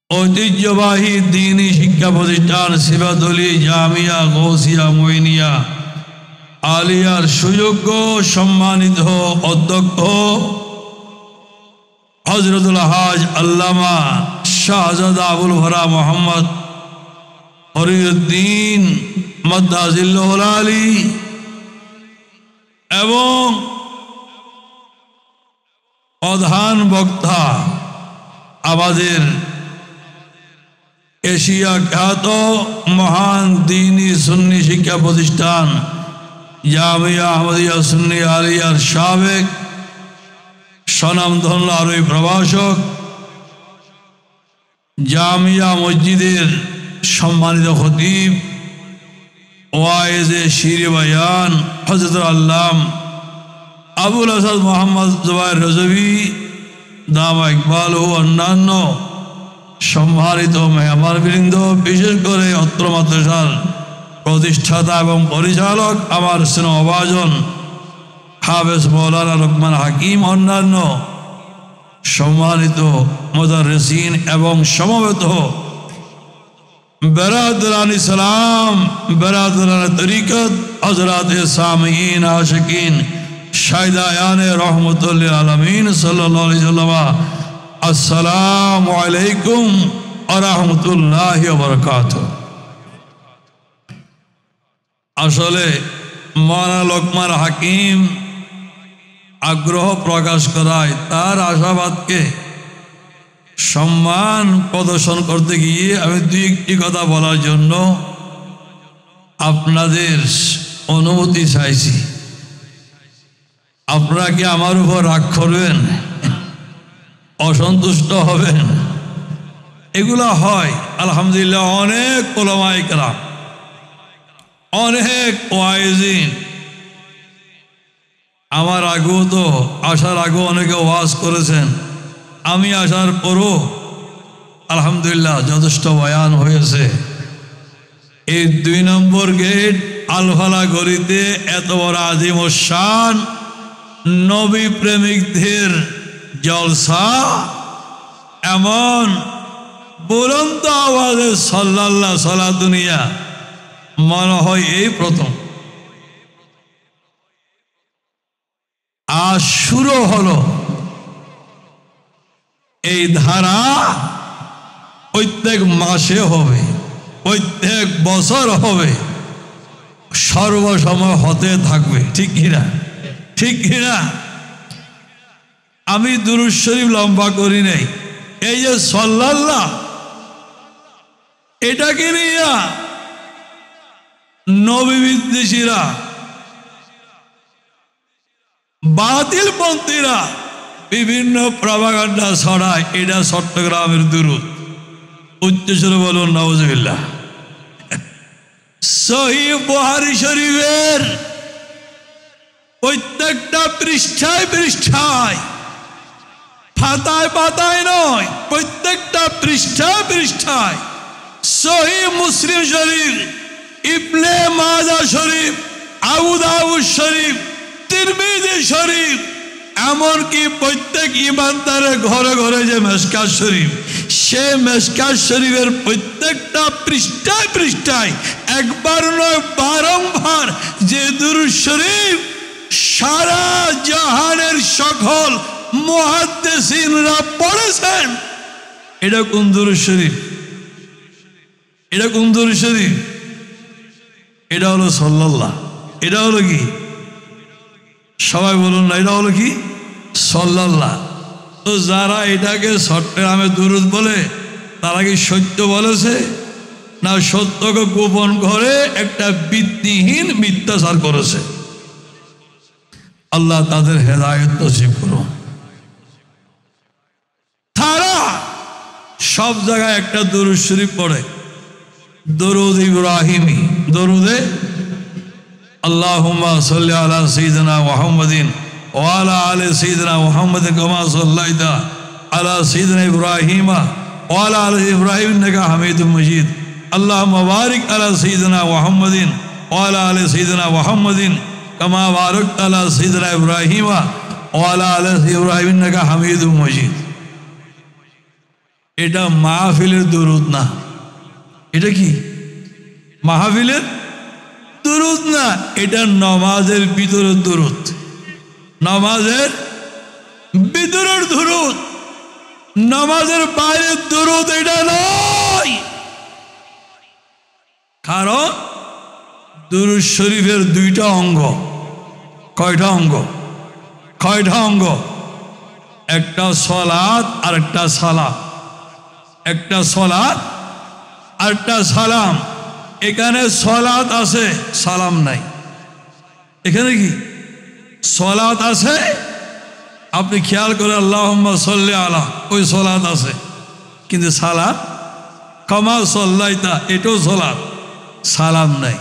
ঐতিহ্যবাহী দ্বীনি শিক্ষা প্রতিষ্ঠান সিবাতলী জামিয়া গৌসিয়া মুইনিয়া আলিয়ার সুযোগ্য সম্মানিত অধ্যক্ষ হযরতুল হাজ আল্লামা শাহজাদা আবুল ভরা মোহাম্মদ ফরিদউদ্দিন মাদ্দাজিল্লাহুল আলী এবং প্রধান বক্তা আমাদের এশিয়া খ্যাত মহান দ্বীনি সুন্নি শিক্ষা প্রতিষ্ঠান জামিয়া আহমদিয়া সুন্নি আলিয়ার সাবেক স্বনামধন্য আরবি প্রভাষক জামিয়া মসজিদের সম্মানিত খতিব ওয়াইজে শিরে বায়ান হযরত আল্লামা আবুল আসাদ মোহাম্মদ জুবায়ের রজভী দামা ইকবাল ও অন্যান্য সম্মানিত মেহমানবৃন্দ, বিশেষ করে অত্র মাদ্রাসার প্রতিষ্ঠাতা এবং পরিচালক আমার স্নেহভাজন হাফেজ মৌলানা লোকমান হাকিম, অন্যান্য সম্মানিত মুদাররিসিন এবং সমবেত বেরাদরান ইসলাম, বেরাদরান তরিকত, হযরত সামিঈন আশিকিন শায়দায়ানে রহমতুল লিল আলামিন সাল্লাল্লাহু আলাইহি ওয়াসাল্লাম, আসসালামু আলাইকুম ওয়া রাহমাতুল্লাহি ওয়া বারাকাতুহু। আসলে মাওলানা লোকমান হাকিম আগ্রহ প্রকাশ করায় তার আশাবাদকে সম্মান প্রদর্শন করতে গিয়ে আমি দুই একটি কথা বলার জন্য আপনাদের অনুমতি চাইছি। আপনারা কি আমার উপর রাগ করবেন, অসন্তুষ্ট হবেন? এগুলা হয় আলহামদুলিল্লাহ। অনেক উলামায়ে কেরাম, অনেক ওয়াইজিন আমার আগেও তো আসার আগেও অনেকে ওয়াজ করেছেন, আমি আসার পরও আলহামদুলিল্লাহ যথেষ্ট বয়ান হয়েছে। এই 2 নম্বর গেট আলফালা গলিতে এত বড় আজিম শান নবী প্রেমিকদের জলসা, এমন বুলন্দ আওয়াজে সাল্লাল্লাহ সালা দুনিয়া মনে হয় এই প্রথম। আজ শুরু হলো এই ধারা, প্রত্যেক মাসে হবে, প্রত্যেক বছর হবে, সর্বসময় হতে থাকবে। ঠিক কিনা? ঠিক কিনা? আমি দুরূদ শরীফ লম্বা করি নাই, এই যে সাল্লাল্লাহ, এটাকে নিয়ে নবী বিদ্বেষীরা, বাতিল পন্থীরা বিভিন্ন প্রপাগান্ডা ছড়ায় এটা চট্টগ্রামের দুরূদ। উচ্চস্বরে বলুন নাউজুবিল্লাহ। সহিহ বুখারী শরীফের প্রত্যেকটা পৃষ্ঠায় পৃষ্ঠায়, পাতায় পাতায় নয়, প্রত্যেকটা পৃষ্ঠায় পৃষ্ঠায় সহিহ মুসলিম শরীফ, ইবনে মাজাহ শরীফ, আবু দাউদ শরীফ, তিরমিজি শরীফ, এমনকি প্রত্যেক ইমানদারের ঘরে ঘরে যে মেশকাত শরীফ, সে মেশকাত শরীফের প্রত্যেকটা পৃষ্ঠায় পৃষ্ঠায় একবার নয় বারংবার যে দুরূদ শরীফ সারা জাহানের সকল মুহাদ্দিসিনরা পড়েছেন, এটা কোন দুরূদ শরীফ? এটা কোন দুরূদ শরীফ? এটা হলো সাল্লাল্লাহ। এটা হলো কি? সবাই বলুন না, এটা হলো কি? সাল্লাল্লাহ। তো যারা এটাকে চট্টগ্রামে দুরূদ বলে তারা কি সত্য বলেছে, না সত্যকে গোপন করে একটা ভিত্তিহীন মিথ্যাচার করেছে? আল্লাহ তাদের হেদায়েত নসিব করুন। তারা সব জায়গায় একটা দুরূদ শরীফ পড়ে, দরুদ ইব্রাহিমি, দরুদে আল্লাহুম্মা সাল্লি আলা সাইয়্যিদিনা মুহাম্মাদিন ওয়া আলা আলি সাইয়্যিদিনা মুহাম্মাদিন কামা সাল্লাইতা আলা সাইয়্যিদিনা ইব্রাহিম ওয়া আলা আলি ইব্রাহিম ইন্নাকা হামিদুম মাজিদ। আল্লাহুম্মা বারিক আলা সাইয়্যিদিনা মুহাম্মাদিন ওয়া আলা আলি সাইয়্যিদিনা মুহাম্মাদিন কামা বারাকতা আলা সাইয়্যিদিনা ইব্রাহিম ওয়া আলা আলি ইব্রাহিম ইন্নাকা হামিদুম মাজিদ। এটা মাহফিলের দুরুদ না। এটা কি মাহফিলের দুরুদ না, এটা নামাজের ভিতরের দুরুদ, নামাজের ভিতরের দুরুদ, নামাজের বাইরের দুরুদ এটা নয়। কারণ দুরুদ শরীফের দুইটা অঙ্গ। কয়টা অঙ্গ? কয়টা অঙ্গ? একটা সলাত আর একটা সালাম। একটা সলাত আর একটা সালাম। এখানে সলাত আছে, সালাম নাই। এখানে কি সলাত আছে, আপনি খেয়াল করে আল্লাহুম্মা সাল্লি আলা, ওই সলাত আছে, কিন্তু সালাম কামা সাল্লাইতা, এটাও সলাত, সালাম নাই।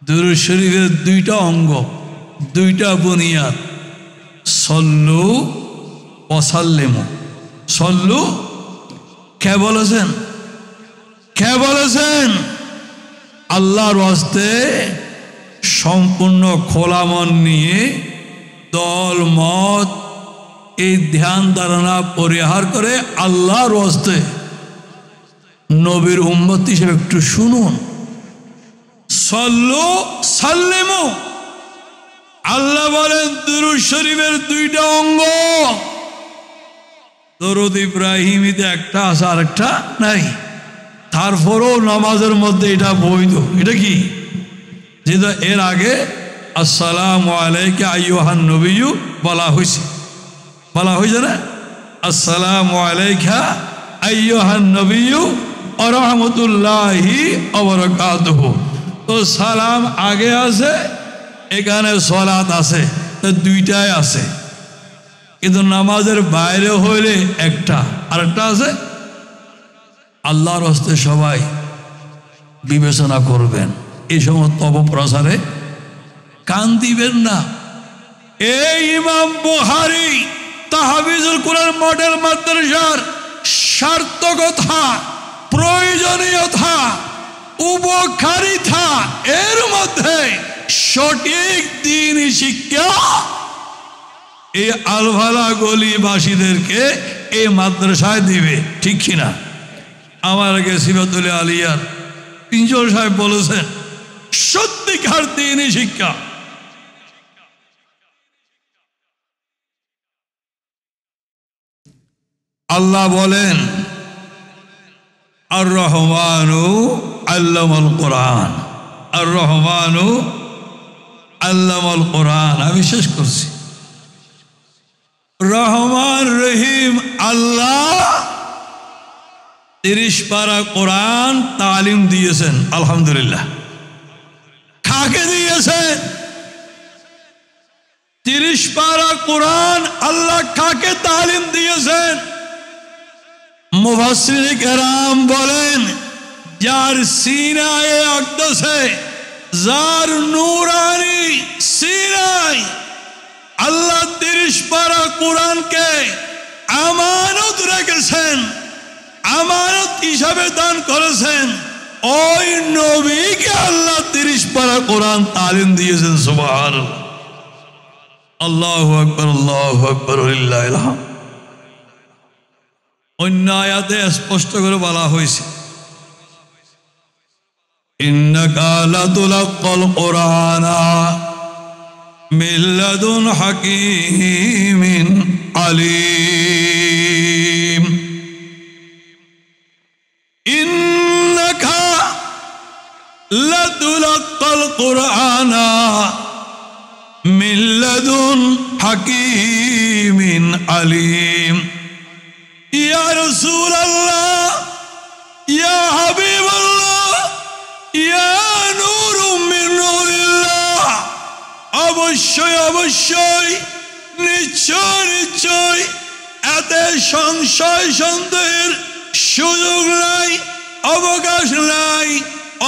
দুরূদ শরীফের দুইটা অঙ্গ, দুইটা বুনিয়াদ, সল্লু ওয়া সাল্লিমু। সল্লু কে বলেছেন? কে বলেছেন? আল্লাহর ওয়াস্তে সম্পূর্ণ খোলা মন নিয়ে দল মত এই ধ্যান ধারণা পরিহার করে আল্লাহর ওয়াস্তে নবীর উম্মত হিসেবে একটু শুনুন। সল্লু সাল্লিমু, আল্লাহ বলেন দুরূদ শরীফের দুইটা অঙ্গ। দরুদ ইব্রাহিমীতে একটা আছে আর একটা নাই। তারপরেও নামাজের মধ্যে এটা বৈধ। এটা কি? যেটা এর আগে আসসালামু আলাইকা আইয়ুহান নবিয়্যু বলা হয়েছে, বলা হয়েছে না? আসসালামু আলাইকা আইয়ুহান নবিয়্যু ওয়া রাহমাতুল্লাহি ওয়া বারাকাতুহু। তো সালাম আগে আছে, এখানে সলাত আছে, তো দুইটাই আছে। কিন্তু নামাজের বাইরে হইলে একটা, আর একটা আছে। আল্লাহর হস্তে সবাই বিবেচনা করবেন, এই সমস্ত অপপ্রচারে কান দিবেন না। এই ইমাম বুখারী তাহফিজুল কুরআন মডেল মাদ্রাসার সার্থকতা, প্রয়োজনীয়তা, উপকারিতা, এর মধ্যে সঠিক দ্বীনি শিক্ষা এই আলভালা গলিবাসীদেরকে এই মাদ্রাসায় দিবে, ঠিক কিনা? আমার আগে সিফাতুল আলিয়ার তিনজন সাহেব বলেছেন সত্যিকার দ্বীনি শিক্ষা। আল্লাহ বলেন আর রহমানু আল্লামাল কোরআন, আর রহমানু আল্লামাল কোরআন। আমি শেষ করছি। রহমান রহিম আল্লাহ 30 পারা কোরআন তালিম দিয়েছেন। আলহামদুলিল্লাহ। কাকে দিয়েছেন? 30 পারা কোরআন আল্লাহ কাকে তালিম দিয়েছেন? মুফাসসির কেরাম বলেন যার সিনায়ে আকদসে, যার নূরানি সিনায় আল্লাহ 30 পারা কোরআনকে আমানত রেখেছেন, আমানত হিসাবে দান করেছেন, ওই নবীকে আল্লাহ 30 পারা কোরআন তালিম দিয়েছেন। সুবহানাল্লাহ, আল্লাহু আকবার, আল্লাহু আকবার, লিল্লাহিল হামদ। অন্য আয়াতে স্পষ্ট করে বলা হয়েছে ইন্নাকা লাতুলাক্কাল কুরআনা মিন লাদুন হাকীমিন আলীম। ইন্নাকা লাতুলাক্কাল কুরআনা মিন লাদুন হাকীমিন আলীম। ইয়া রাসূলুল্লাহ, ইয়া হাবিবাল্লাহ, ইয়া নূরুম মিন নূরিল্লাহ, অবশ্যই অবশ্যই, নিশ্চয় নিশ্চয়, এতে সংশয় সন্দেহের সুযোগ নাই, অবকাশ নাই,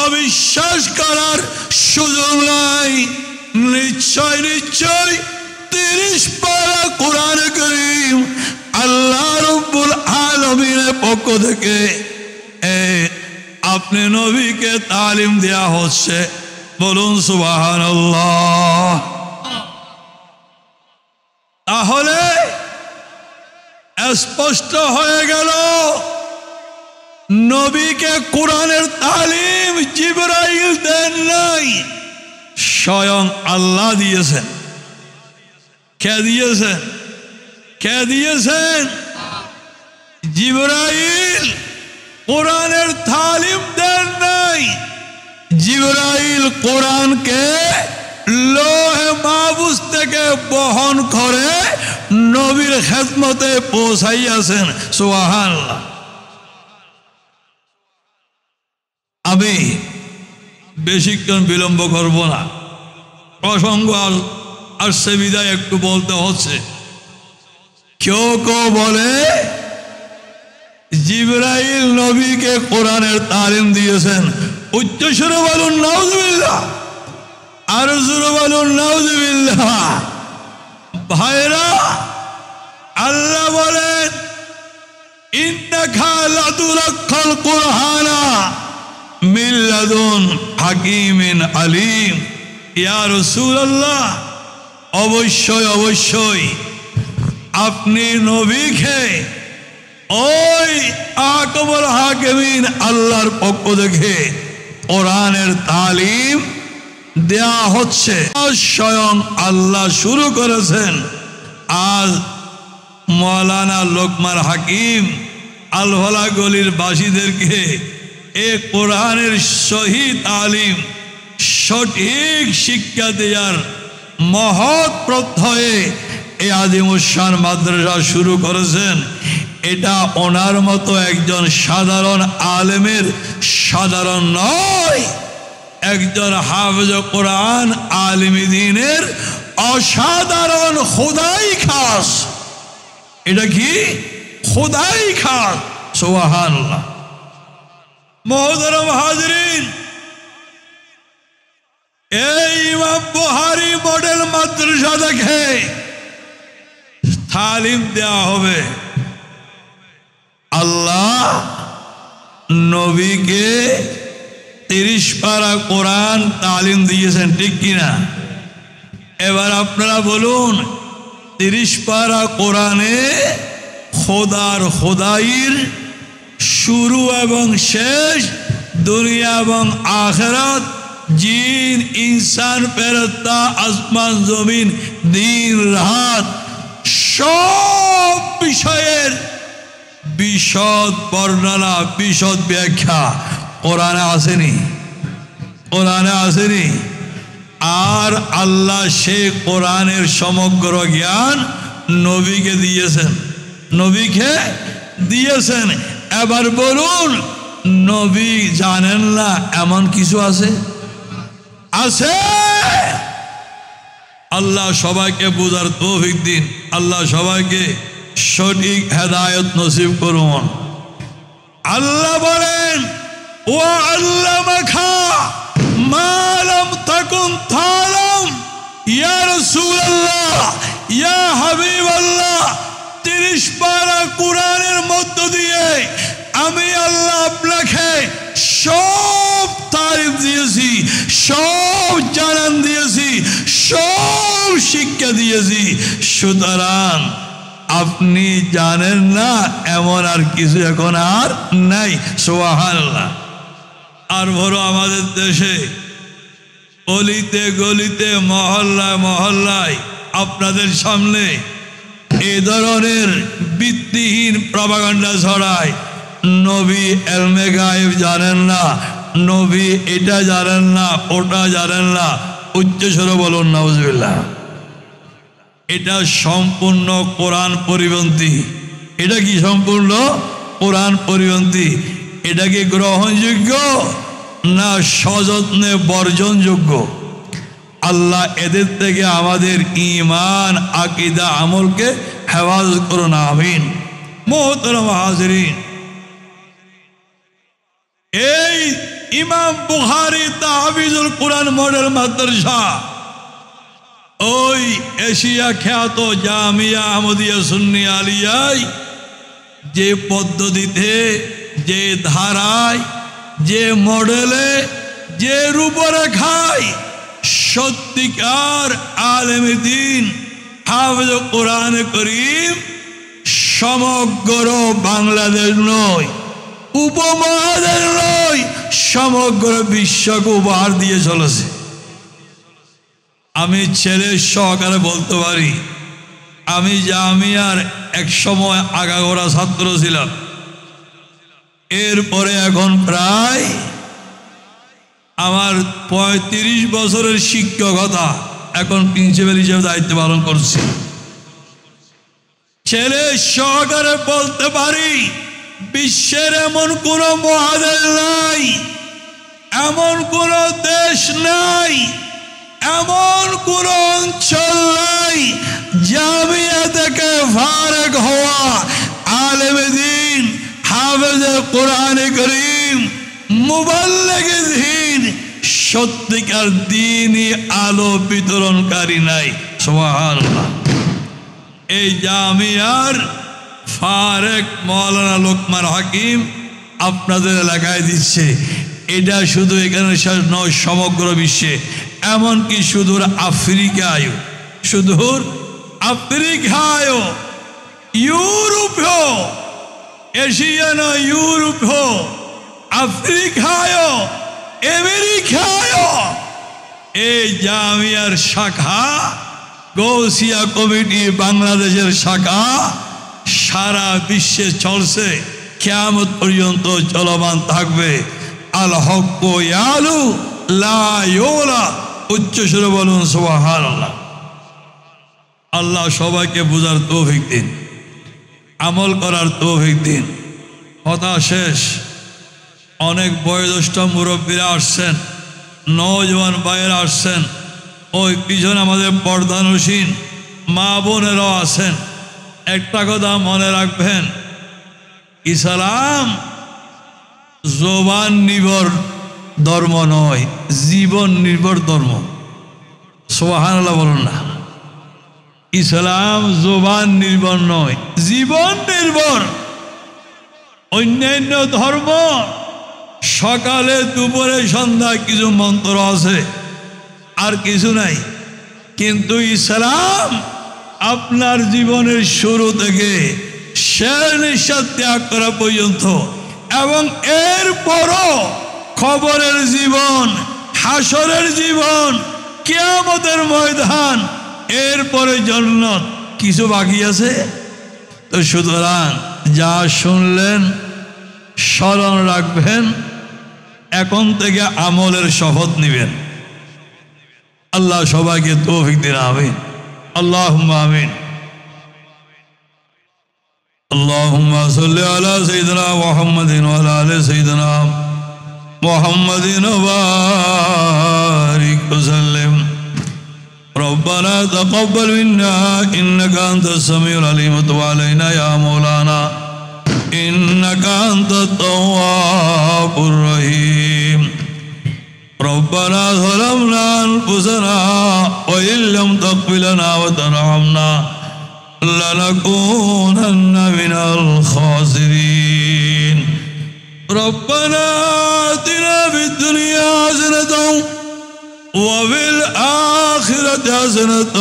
অবিশ্বাস করার সুযোগ নাই। নিশ্চয় নিশ্চয় 30 পারা কোরআন কারীম আল্লাহ রাব্বুল আলামিনের পক্ষ থেকে আপনি নবীকে তালিম দেয়া হচ্ছে। বলুন সুবহানাল্লাহ। তাহলে স্পষ্ট হয়ে গেল নবীকে কোরআনের তালিম জিবরাইল দেন নাই, স্বয়ং আল্লাহ দিয়েছেন। কে দিয়েছেন? কে দিয়েছেন? জিবরাইল কোরআনের তালিম দেন নাই। জিবরাইল কোরআনকে লোহে মাহফুজ থেকে বহন করে নবীর খেদমতে পৌঁছাইয়াছেন। সুবহানাল্লাহ। আমি বেশিক্ষণ বিলম্ব করব না, প্রসঙ্গ আসছে বিদায় একটু বলতে হচ্ছে। কেউ কেউ বলে জিবরাইল নবীকে কোরআনের তালিম দিয়েছেন। উচ্চ সুরে বলুন নাউযুবিল্লাহ, আর জোরে বলুন নাউযুবিল্লাহ। ভাইরা, আল্লাহ বলেন ইন্নাকা লাতুলাক্কাল কুরআনা মিন লাদুন হাকিমিন আলিম। ইয়া রাসূলুল্লাহ, অবশ্যই অবশ্যই আপনি নবীকে ওই আকবর হাকিমিন আল্লাহর পক্ষ থেকে কোরআনের তালিম দেয়া হচ্ছে। স্বয়ং আল্লাহ শুরু করেছেন। আজ মৌলানা লোকমান হাকিম আলহলা গলির বাসীদেরকে এ কোরআনের সহি তালিম, সঠিক শিক্ষা দেওয়ার মহৎ প্রত্যয়ে এই আজিমুশান মাদ্রাসা শুরু করেছেন। এটা ওনার মতো একজন সাধারণ আলেমের সাধারণ নয়, একজন হাফেজ কোরআন আলিমী দ্বীনের অসাধারণ খোদাই খাস। এটা কি? খোদাই খাস। সুবহানাল্লাহ। মুহতারাম হাজরিন, এই ইমাম বুখারী মডেল মাদ্রাসা দেখে তালিম দেওয়া হবে। আল্লাহ নবীকে 30 পারা কোরআন তালিম দিয়েছেন, ঠিক কিনা? এবার আপনারা বলুন, 30 পারা কোরআনে খোদার খোদাইর শুরু এবং শেষ, দুনিয়া এবং আখিরাত, জিন ইনসান ফেরেশতা আসমান জমিন দিন রাত সব বিষয়ের বিশদ বর্ণনা, বিশদ ব্যাখ্যা কোরআনে আসেনি? কোরআনে আসেনি? আর আল্লাহ সে কোরআনের সমগ্র জ্ঞান নবীকে দিয়েছেন। নবীকে দিয়েছেন। এবার বলুন, নবী জানেন না এমন কিছু আছে? আছে। আল্লাহ সবাইকে বোঝার তৌফিক দিন। আল্লাহ সবাইকে সঠিক হেদায়েত নসিব করুন। আল্লাহ বলেন ওয়া আল্লামাকা মা লাম তাকুন তা'লাম। ইয়া রাসূলুল্লাহ, ইয়া হাবিবাল্লাহ, 30 পারা কোরআনের মধ্য দিয়ে আমি আল্লাহ আপনাকে সব তারিফ দিয়েছি, সব জানান দিয়েছি, সব শিক্ষা দিয়েছি। সুতরাং আপনি জানেন না এমন আর কিছু এখন আর নাই। সুবহানাল্লাহ। আর বড় আমাদের দেশে গলিতে গলিতে মহল্লায় মহল্লায় আপনাদের সামনে এই ধরনের ভিত্তিহীন প্রপাগান্ডা ছড়ায়। নবী এলমে গায়েব জানেন না, নবী এটা জানেন না, ওটা জানেন না। উচ্চ স্বরে বলুন নাউজুবিল্লাহ। এটা সম্পূর্ণ কোরআন পরিপন্থী। এটা কি সম্পূর্ণ কোরআন পরিপন্থী? এটা কি গ্রহণযোগ্য না সযত্নে বর্জনযোগ্য? আল্লাহ এদের থেকে আমাদের ঈমান আকীদা আমলকে হেফাজত করুন, আমিন। মুহতারাম হাজিরিন, এই ইমাম বুখারী তাহফিজুল কোরআন মডেল মাদ্রাসা ওই এশিয়া খ্যাত জামিয়া আহমদিয়া সুন্নি আলিয়ায় যে পদ্ধতিতে, যে ধারায়, যে মডেলে, যে রূপরেখায় সত্যিকার আলেমে দ্বীন হাফেজ কোরআন করিম সমগ্র বাংলাদেশ নয়, উপমহাদেশ নয়, সমগ্র বিশ্বকে উপহার দিয়ে চলেছে। আমি ছেলের সহকারে বলতে পারি, আমি জামিয়ার এক সময় আগাগোড়া ছাত্র ছিলাম। এরপরে এখন প্রায় আমার ৩৫ বছরের শিক্ষকতা, এখন প্রিন্সিপাল হিসেবে দায়িত্ব পালন করছি। ছেলে সহকারে বলতে পারি, বিশ্বের এমন কোন মহাদেশ নাই, এমন কোন দেশ নাই, এমন কোন অঞ্চল নাই জামিয়া থেকে ফারেক হওয়া আলেমে দ্বীন, হাফেজে কোরআন কারীম, মুবাল্লিগে দ্বীন, সত্যিকার দ্বীনি আলো বিতরণকারী নাই। সুবহানাল্লাহ। এই জামিয়ার ফারেক মাওলানা লোকমান হাকিম আপনাদের এলাকায় দিচ্ছে। এটা শুধু এখানে নয়, সমগ্র বিশ্বে, এমনকি সুদূর আফ্রিকায়, সুদূর আফ্রিকায়, ইউরোপেও, এশিয়া নয়, ইউরোপেও, আফ্রিকায়, আমেরিকায় এই জামিয়ার শাখা, গৌসিয়া কমিটি বাংলাদেশের শাখা সারা বিশ্বে চলছে, কিয়ামত পর্যন্ত চলমান থাকবে। আল হক ইয়ালু লা ইউলা, উচ্চ সুরে বলুন সুবহানাল্লাহ। আল্লাহ সবাইকে বুঝার তৌফিক দিন, আমল করার তৌফিক দিন। কথা শেষ। অনেক বয়োজ্যেষ্ঠ মুরব্বীরা আসছেন, নওজোয়ান ভাইয়েরা আসছেন, ওই পিছনে আমাদের পর্দানসীন মা বোনেরাও আছেন। একটা কথা মনে রাখবেন, ইসলাম জবান নির্ভর ধর্ম নয়, জীবন নির্ভর ধর্ম। সুবহানাল্লাহ বলুন না। ইসলাম জবান নির্ভর নয়, জীবন নির্ভর। অন্যান্য ধর্ম সকালে দুপুরে সন্ধ্যায় কিছু মন্ত্র আছে, আর কিছু নাই। কিন্তু ইসলাম আপনার জীবনের শুরু থেকে শেষ নিঃশ্বাস ত্যাগ করা পর্যন্ত, এবং এরপরও খবরের জীবন, হাসরের জীবন, কিয়ামতের ময়দান, এরপরে জান্নাত, কিছু বাকি আছে। তো সুতরাং যা শুনলেন স্মরণ রাখবেন, এখন থেকে আমলের শপথ নিবেন। আল্লাহ সবাইকে তৌফিক দিন। আমিন, আল্লাহুম্মা আমিন। আল্লাহুম্মা সাল্লি আলা সাইয়্যিদিনা মুহাম্মাদিন ওয়া আলা আলি সাইয়্যিদিনা মুহাম্মাদিন ওয়া বারিক ওয়া সাল্লিম। রব্বানা তাকাব্বাল মিন্না ইন্নাকা আনতাস সামিউল আলিম ওয়া তুব আলাইনা ইয়া মাওলানা ইন্নাকা আনতাত তাওয়াবুর রহিম। ربنا ظلمنا أنفسنا وإن لم تغفر لنا وترحمنا لنكونن من الخاسرين. ربنا آتنا في الدنيا حسنة وفي الآخرة حسنة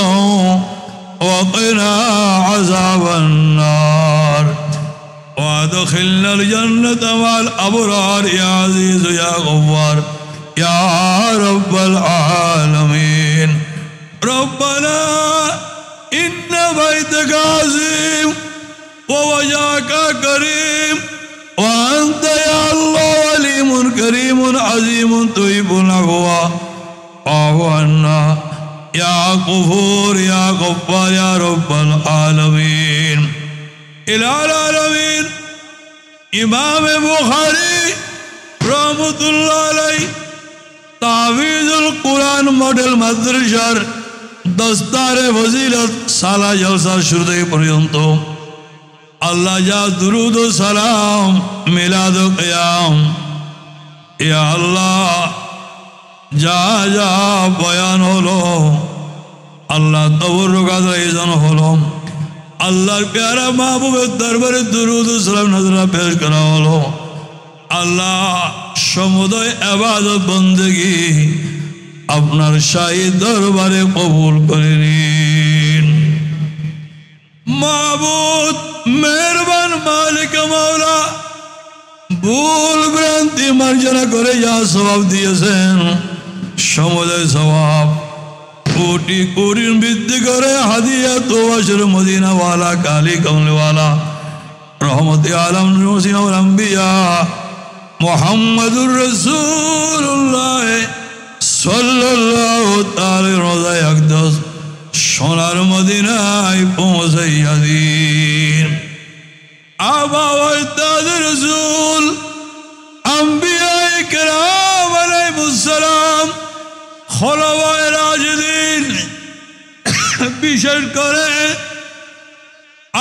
وقنا عذاب النار وادخلنا الجنة مع الأبرار يا عزيز يا غفار يا رب العالمين. ربنا إن بيتك عظيم ووجهك كريم وأنت يا الله عليم كريم عظيم طيب العفو فاعف عنا يا غفور يا غفار يا رب العالمين. إلى العالمين إمام بخاري رحمة الله عليه তাবিজুল কুরআন মডেল মাদ্রাসার দস্তারে ফজিলত সালা জলসা শুরু থেকে পর্যন্ত আল্লাহ যা দুরুদ ও সালাম মিলাদ ও কিয়াম, ইয়া আল্লাহ যা যা বয়ান হলো, আল্লাহ তবরুক আয়োজন হলো, আল্লাহর প্যারা মাহবুবের দরবারে দুরুদ ও সালাম নজরা পেশ করা হলো। আল্লাহ সমুদয় ইবাদত বন্দেগী আপনার শাহী দরবারে কবুল করে নিন। মাবুদ মেহরবান মালিক মাওলা ভুল ভ্রান্তি মার্জনা করে যা স্বভাব দিয়েছেন সমুদয় স্বভাব কোটি কোটি বৃদ্ধি করে হাদিয়া তো আশর মদিনাওয়ালা কালী কমলওয়ালা রহমতে আলম আম্বিয়া মুহাম্মাদুর রাসূলুল্লাহ সাল্লাল্লাহু তাআলা রোজায় আকদাস সোনার মদিনায় পৌঁছাইয়া দিন। আবাওয়াই তাদের রাসূল আম্বিয়ায়ে কেরাম আলাইহিস সালাম খোলাফায়ে রাশিদিন বিশেষ করে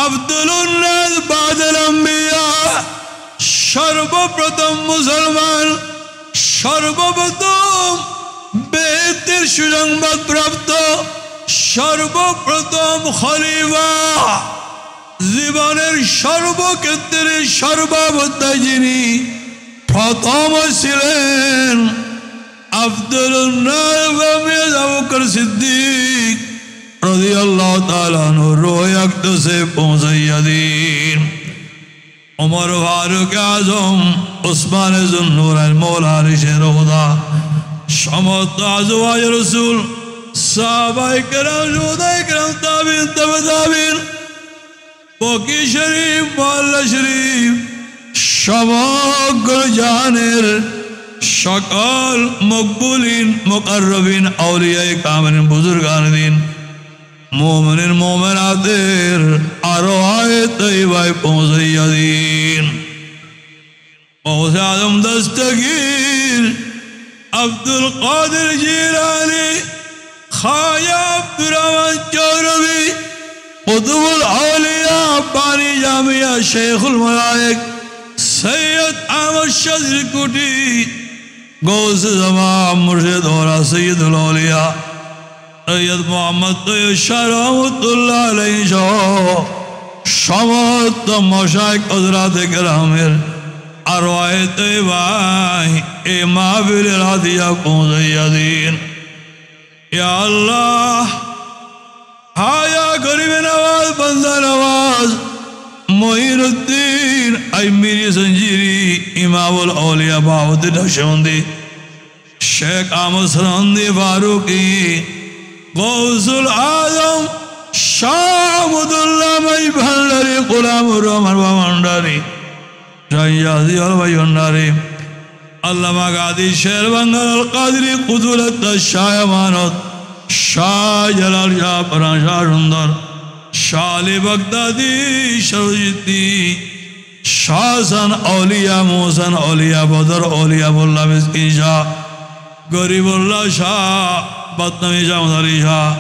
আব্দুলুন নাস বাদাল আম্বিয়া সর্বপ্রথম মুসলমান সর্বপ্রথম বেতের সুসংবাদ প্রাপ্ত সর্বপ্রথম খলিফা জীবনের সর্বক্ষেত্রে সর্বাবস্থায় যিনি প্রথম ছিলেন আব্দুলুন নাস আবু বকর সিদ্দিক রাদিয়াল্লাহু তাআলা আনহু রোহে আকদাসে পৌঁছাইয়া দিন। ওমর ফারুক আজম উসমান যুন্নুরাইন মওলা আরিশে রওদা সমস্ত আজওয়াজ রাসূল সাহাবায়ে কেরাম শুহাদায়ে কেরাম তাবিঈন তাবে তাবিঈন বকি শরীফ মোহাল্লা শরীফ সমগ্র জাহানের সকল মকবুলিন মুকাররবিন আউলিয়ায়ে কামেলিন বুজুর্গান দিন মোমেনের মোমেনাতের আরোহায়ে তৈবায় পৌঁছাইয়া দিন। পৌঁছে আজম দস্তগীর আব্দুল কাদের জিলানী খাজা আব্দুর রহমান চৌরবি কুতুবুল আউলিয়া বানী জামিয়া শেখুল মালায়েক সৈয়দ আহমদ শাজরি কুটি গৌসে জামান মুর্শিদ ওরা সৈয়দুল আউলিয়া সৈয়দ মোহাম্মদ তৈয়ব শাহ রহমতুল্লাহ আলাইহি সহ সমস্ত মশায়েখ হযরতে কেরামের আরওয়ায়ে তৈবায় এই মাহফিলের হাদিয়া পৌঁছাইয়া দিন। ইয়া আল্লাহ হায়া গরিবে নওয়াজ বান্দা নওয়াজ মঈনুদ্দিন আইমিরি সঞ্জিরি ইমামুল আউলিয়া বাউদ্দিন নকশবন্দি শেখ আহমদ সরন্দি ফারুকি গৌসুল আজম শাহ আহমদুল্লাহ মাই ভান্ডারি গোলামুর রহমান ভান্ডারি শাহজাদি আলভাই ভান্ডারি আল্লামা গাদি শের বাঙ্গাল কাদরি কুদরত শাহ আমানত শাহ জালাল শাহ পরান শাহ সুন্দর শাহ আলী বাগদাদি সরজিদ্দি শাহজান আউলিয়া মোহসেন আউলিয়া বদর আউলিয়া মোল্লা মিসকিন শাহ গরিবুল্লাহ শাহ বাতনামি জামদারি শাহ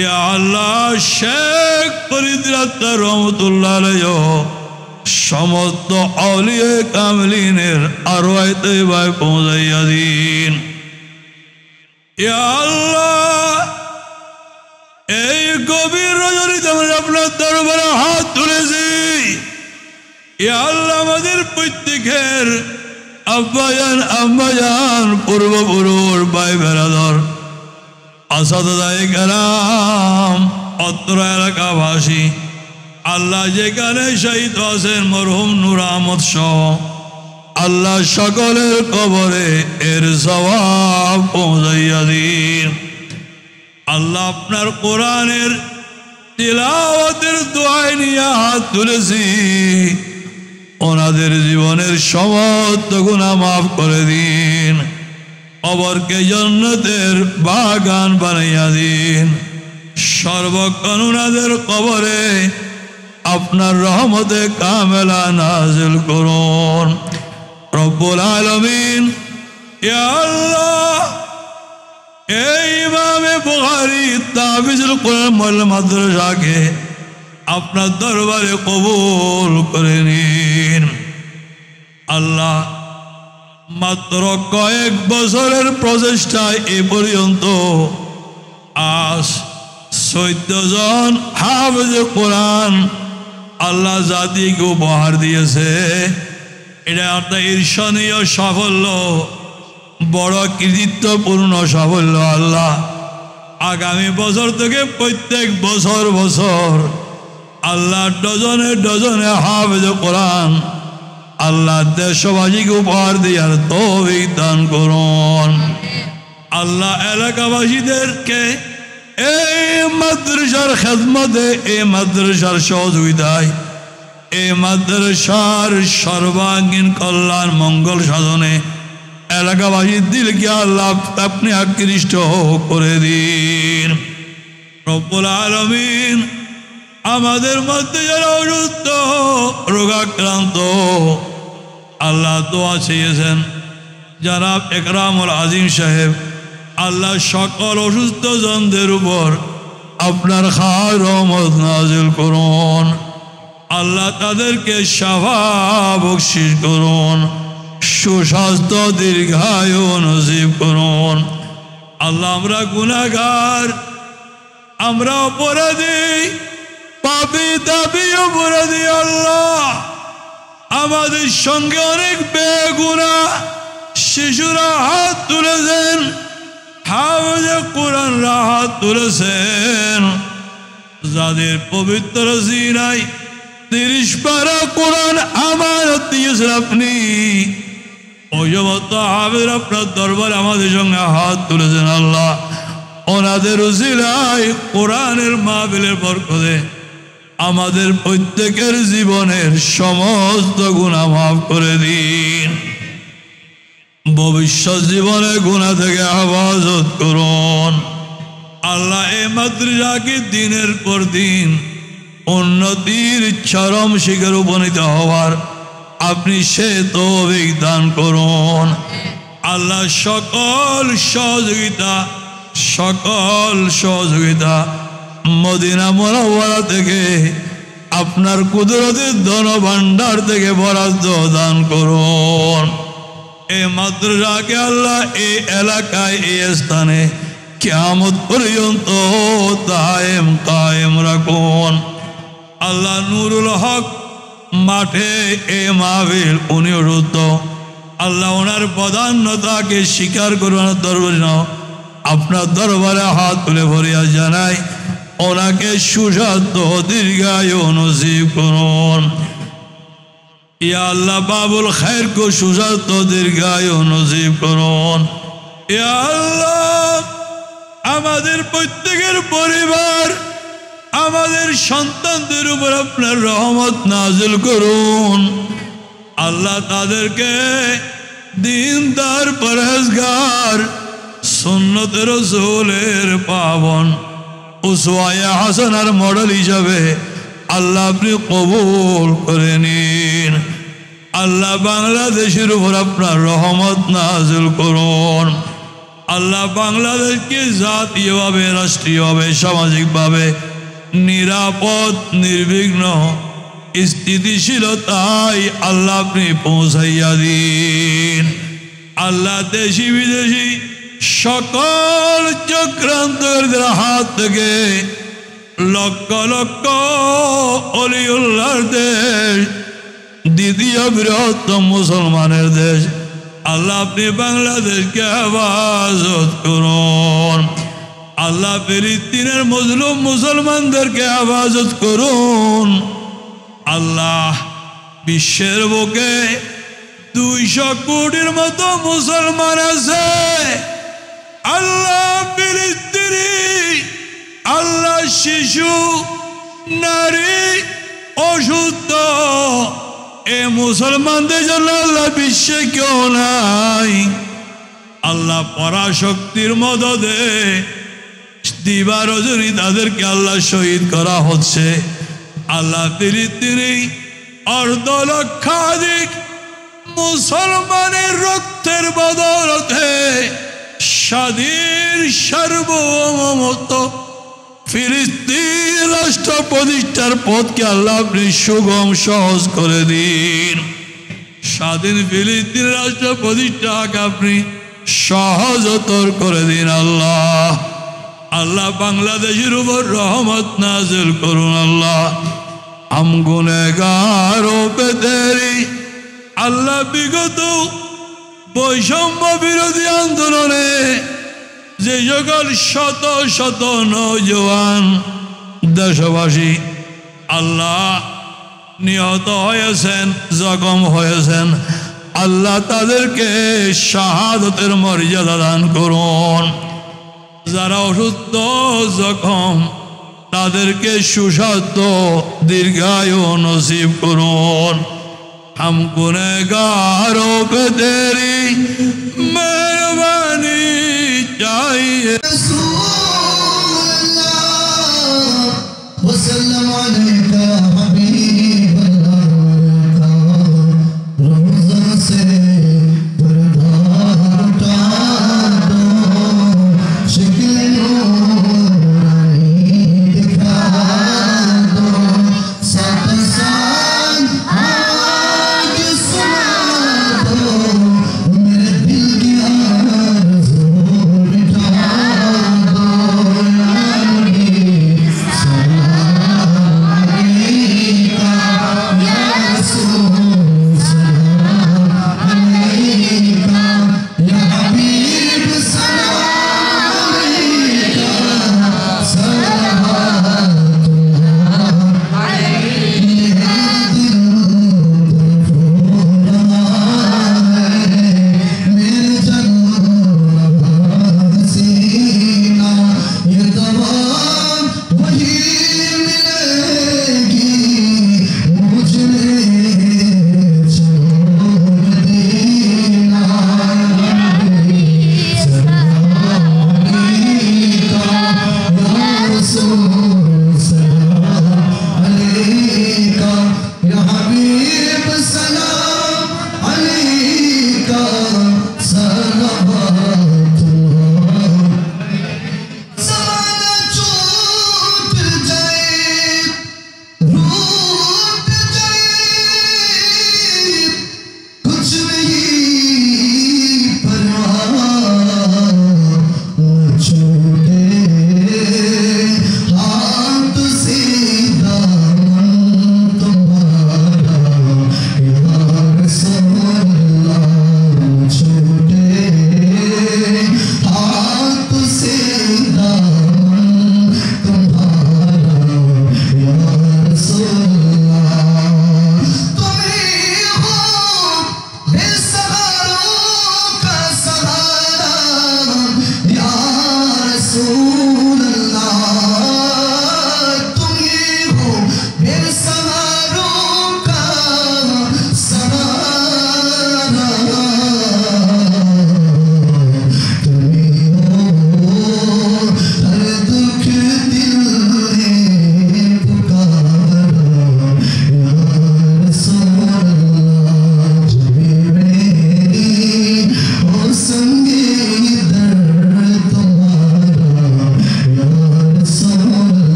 ইয়া আল্লাহ শেখ ফরিদ রহমতুল্লাহ আলাইহি সমস্ত আউলিয়া কামিলিনের আরওয়ায়ে তৈবায় পৌঁছাইয়া দিন। ইয়া আল্লাহ এই গভীর রজনীতে আমরা আপনার দরবারে হাত তুলেছি। ইয়া আল্লাহ আমাদের প্রত্যেকের আব্বাজান আম্মাজান পূর্বপুরুষ ভাই বেরাদর আসাদায়ে কেরাম অত্র এলাকাবাসী আল্লাহ যেখানে শহীদ আছেন মরহুম নূর আহমদ সহ আল্লাহ সকলের কবরে এর সওয়াব পৌঁছাইয়া দিন। আল্লাহ আপনার কোরআনের তিলাওয়াতের দোয়ায় নিয়ে হাত তুলেছি ওনাদের জীবনের সমস্ত গুনাহ মাফ করে দিন কবরকে জান্নাতের বাগান বানাইয়া দিন সর্বক্ষণ ওনাদের কবরে আপনার রহমতে কামেলা নাজিল করুন রব্বুল আলামিন। ইয়া আল্লাহ এই ইমামে বুখারী তাফসীরুল কোরআন মাদ্রাসাকে আপনার দরবারে কবুল করে নিন। আল্লাহ মাত্র কয়েক বছরের প্রচেষ্টায় এ পর্যন্ত আজ 14 জন হাফেজে কোরআন আল্লাহ জাতিকে উপহার দিয়েছে। এটা একটা ঈর্ষণীয় সাফল্য, বড় কৃতিত্বপূর্ণ সাফল্য। আল্লাহ আগামী বছর থেকে প্রত্যেক বছর আল্লাহ ডজনে ডজনে হাফেজে কোরআন আল্লাহ দেশবাসীকে উপহার দেওয়ার তৌফিক দান করুন। আল্লাহ এলাকাবাসীদেরকে এই মাদ্রাসার খেদমতে, এই মাদ্রাসার সহযোগিতায়, এই মাদ্রাসার সর্বাঙ্গীন কল্যাণ মঙ্গল সাধনে এলাকাবাসীর দিলকে আল্লাহ আপনি আকৃষ্ট করে দিন। রব্বুল আলামিন আমাদের মধ্যে যারা অসুস্থ রোগাক্রান্ত আল্লাহ দোয়া চেয়েছেন জনাব একরামুল আজিম সাহেব, আল্লাহ সকল অসুস্থ জনদের উপর আপনার খাস রহমত নাজিল করুন। আল্লাহ তাদেরকে শাফা বকশিশ করুন, সুস্বাস্থ্য দীর্ঘায়ু নসিব করুন। আল্লাহ আমরা গুনাহগার, আমরা অপরাধী, পাপী দাবি অপরাধী। আল্লাহ আমাদের সঙ্গে অনেক বেগুনাহ শিশুরা হাত তুলেছেন, হাফেজে কোরআনরা হাত তুলেছেন, যাদের পবিত্র সিনায় 30 পারা কোরআন আমানত দিয়েছেন আপনি। ওই সমস্ত হাফেজ আপনার দরবারে আমাদের সঙ্গে হাত তুলেছেন। আল্লাহ ওনাদের উসিলায় কোরআনের মাহফিলের বরকতে আমাদের প্রত্যেকের জীবনের সমস্ত গুনাহ মাফ করে দিন। ভবিষ্যৎ জীবনে গুনাহ থেকে হেফাজত করুন। আল্লাহ এই মাদ্রাসাকে দিনের পর দিন উন্নতির চরম শিখরে উপনীত হওয়ার আপনি সে তৌফিক দান করুন। আল্লাহ সকল সহযোগিতা মদিনা মুনাওয়ারা থেকে আপনার কুদরতের ধন ভান্ডার থেকে বরাদ্দ দান করুন। এই মাদ্রাসাকে আল্লাহ এই এলাকায় এই স্থানে কিয়ামত পর্যন্ত দায়েম কায়েম রাখুন। আল্লাহ নুরুল হক মাঠে এ মাহফিল উনি রুদ্ধ, আল্লাহ ওনার প্রধান্যতাকে স্বীকার করুন। আপনার দরবারে হাত তুলে ভরিয়া জানাই ওনাকে সুস্বাস্থ্য দীর্ঘায়ু নসিব করুন। ইয়া আল্লাহ বাবুল খায়ের কো সুস্বাস্থ্য দীর্ঘায়ু নসিব করুন। ইয়া আল্লাহ আমাদের প্রত্যেকের পরিবার, আমাদের সন্তানদের উপর আপনার রহমত নাজিল করুন। আল্লাহ তাদেরকে দিনদার পরহেজগার সুন্নতে রাসূলের পাবন উসওয়ায়ে হাসানার মডেল হিসাবে আল্লাহ আপনি কবুল করে নিন। আল্লাহ বাংলাদেশের উপর আপনার রহমত নাজিল করুন। আল্লাহ বাংলাদেশকে জাতীয়ভাবে, রাষ্ট্রীয়ভাবে, সামাজিকভাবে নিরাপদ নির্বিঘ্ন স্থিতিশীলতায় আল্লাহ আপনি পৌঁছাইয়া দিন। আল্লাহ দেশি বিদেশি সকল চক্রান্তকারীদের হাত থেকে লক্ষ লক্ষ অলিউল্লাহর দেশ, দ্বিতীয় বৃহত্তম মুসলমানের দেশ, আল্লাহ আপনি বাংলাদেশকে হেফাজত করুন। আল্লাহ ফিলিস্তিনের মজলুম মুসলমানদেরকে হেফাজত করুন। আল্লাহ বিশ্বের বুকে 200 কোটির মতো মুসলমান আছে। আল্লাহ ফিলিস্তিনি, আল্লাহ শিশু, নারী, অসুস্থ এ মুসলমানদের জন্য আল্লাহ বিশ্বে কেউ নাই। আল্লাহ পরাশক্তির মদদে দিবা রজনী তাদেরকে আল্লাহ শহীদ করা হচ্ছে। আল্লাহ ফিলিস্তিনি অর্ধলক্ষাধিক মুসলমানের রক্তের বদৌলতে স্বাধীন সার্বভৌমত্ব ফিলিস্তিন রাষ্ট্র প্রতিষ্ঠার পথকে আল্লাহ আপনি সুগম সহজ করে দিন। স্বাধীন ফিলিস্তিন রাষ্ট্র প্রতিষ্ঠাকে আপনি সহজতর করে দিন। আল্লাহ আল্লাহ বাংলাদেশের উপর রহমত নাজিল করুন। আল্লাহ हम गुनहगारों पे तेरी আল্লাহ বিগত বৈষম্য বিরোধী আন্দোলনে যে সকল শত শত নওজোয়ান দেশবাসী আল্লাহ নিহত হয়েছেন, জখম হয়েছেন, আল্লাহ তাদেরকে শাহাদতের মর্যাদা দান করুন। যারা অসুস্থ জখম তাদেরকে সুস্বাস্থ্য দীর্ঘায়ু নসিব করুন। हम गुनहगारों पे तेरी मेहरबानी चाहिए।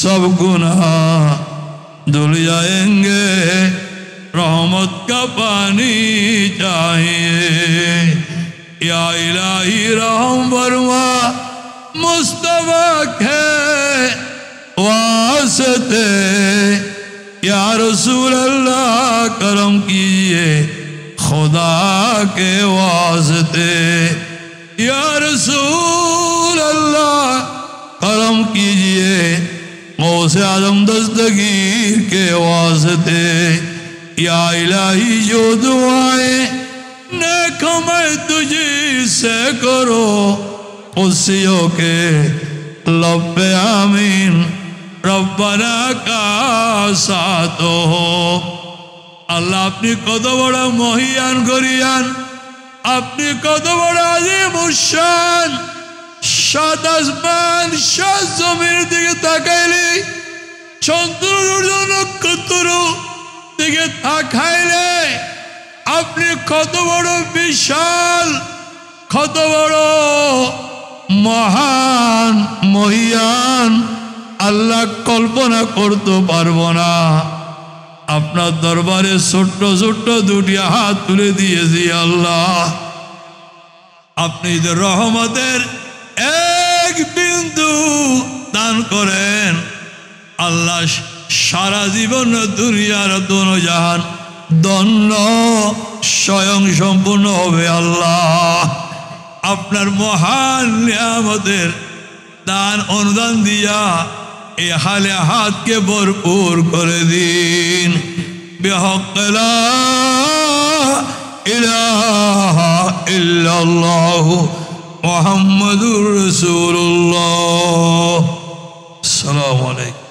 सब गुनाह धुल जाएंगे, रहमत का पानी चाहिए। या इलाही रहम फरमा मुस्तफा के वास्ते, या रसूल अल्लाह करम कीजिए खुदा के वास्ते। या रसूल अल्लाह करम कीजिए गौसे आजम दस्तगीर के वास्ते। या इलाही जो दुआएं नेक मैं तुझी से करो, उसियों के लब पे आमीन रब्बना का साथ हो। আল্লাহ আপনি কত বড় মহিয়ান করিয়ান, আপনি কত বড় আজিম শান। সাত আসমান সাত জমির দিকে তাকাইলে, চন্দ্র সূর্য নক্ষত্র দিকে তাকাইলে আপনি কত বড় বিশাল, কত বড় মহান মহিয়ান, আল্লাহ কল্পনা করতে পারবো না। আপনার দরবারে ছোট্ট ছোট্ট দুটি হাত তুলে দিয়েছি আল্লাহ, আপনি যে রহমতের এক বিন্দু দান করেন আল্লাহ, সারা জীবন দুনিয়ার দোনো জাহান দন্য স্বয়ং সম্পূর্ণ হবে আল্লাহ। আপনার মহান নিয়ামতের দান অনুদান দিয়া এই হালে হাতকে ভরপুর করে দিন। বিহক লা ইলাহা ইল্লাল্লাহু মুহাম্মাদুর রাসূলুল্লাহ। আসসালামু আলাইকুম।